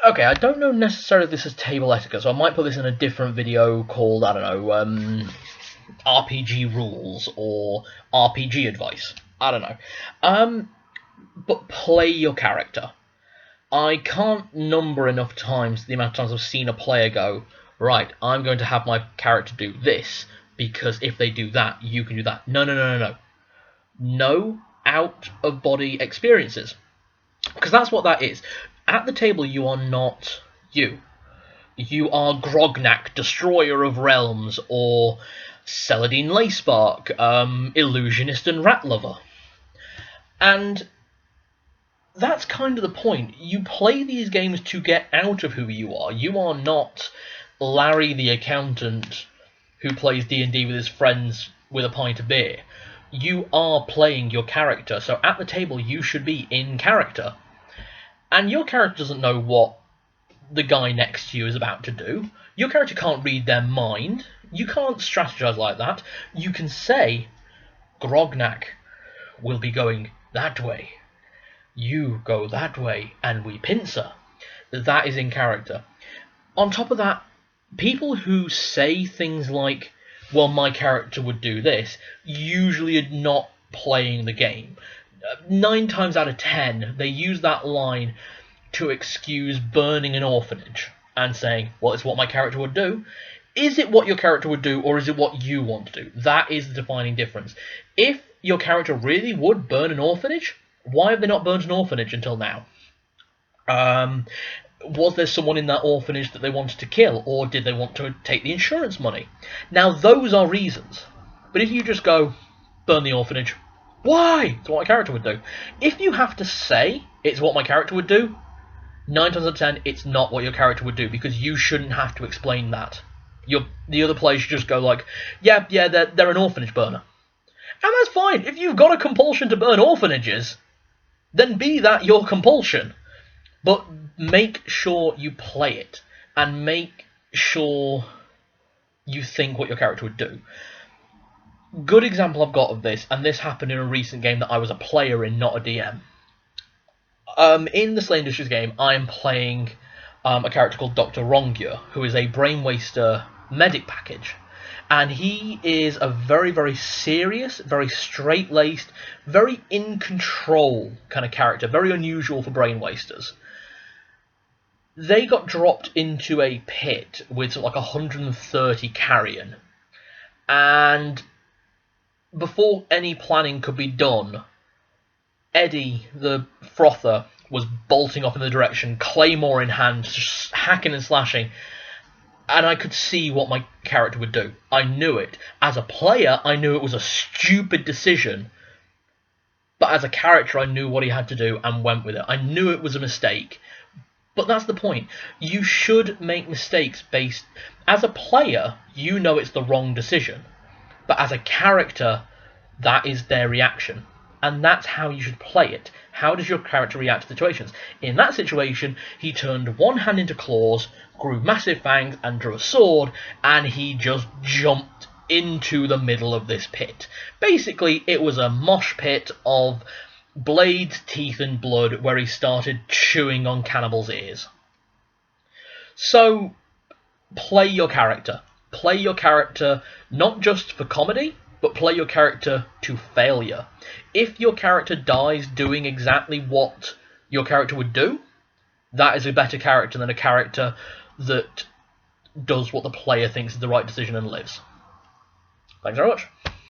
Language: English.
Okay, I don't know necessarily if this is table etiquette, so I might put this in a different video called, I don't know, RPG rules or RPG advice. I don't know. But play your character. I can't number enough times the amount of times I've seen a player go, right, I'm going to have my character do this, because if they do that, you can do that. No, no, no, no, no. No out-of-body experiences. Because that's what that is. At the table, you are not you. You are Grognak, Destroyer of Realms, or Celadine Lacebark, Illusionist and Rat Lover. And that's kind of the point. You play these games to get out of who you are. You are not Larry the accountant who plays D&D with his friends with a pint of beer. You are playing your character, so at the table you should be in character. And your character doesn't know what the guy next to you is about to do. Your character can't read their mind. You can't strategize like that. You can say, Grognak will be going that way. You go that way, and we pincer. That is in character. On top of that, people who say things like, well, my character would do this, usually are not playing the game. 9 times out of 10, they use that line to excuse burning an orphanage and saying, well, it's what my character would do. Is it what your character would do, or is it what you want to do? That is the defining difference. If your character really would burn an orphanage, why have they not burned an orphanage until now? Was there someone in that orphanage that they wanted to kill, or did they want to take the insurance money? Now, those are reasons. But if you just go, burn the orphanage, why? It's what my character would do. If you have to say it's what my character would do, 9 times out of 10, it's not what your character would do, because you shouldn't have to explain that. The other players should just go like, yeah, they're an orphanage burner. And that's fine. If you've got a compulsion to burn orphanages, then be that your compulsion. But make sure you play it, and make sure you think what your character would do. Good example I've got of this, and this happened in a recent game that I was a player in, not a DM. In the Slay Industries game, I am playing a character called Dr. Rongyur, who is a brain waster medic package. And he is a very, very serious, very straight-laced, very in-control kind of character, very unusual for brain wasters. They got dropped into a pit with something like 130 carrion, and before any planning could be done, Eddie, the frother, was bolting off in the direction, claymore in hand, just hacking and slashing, and I could see what my character would do. I knew it. As a player, I knew it was a stupid decision, but as a character, I knew what he had to do and went with it. I knew it was a mistake. But that's the point. You should make mistakes based... As a player, you know it's the wrong decision. But as a character, that is their reaction. And that's how you should play it. How does your character react to situations? In that situation, he turned one hand into claws, grew massive fangs, and drew a sword, and he just jumped into the middle of this pit. Basically, it was a mosh pit of blades, teeth, and blood, where he started chewing on cannibals' ears. So, play your character. Play your character not just for comedy, but play your character to failure. If your character dies doing exactly what your character would do, that is a better character than a character that does what the player thinks is the right decision and lives. Thanks very much.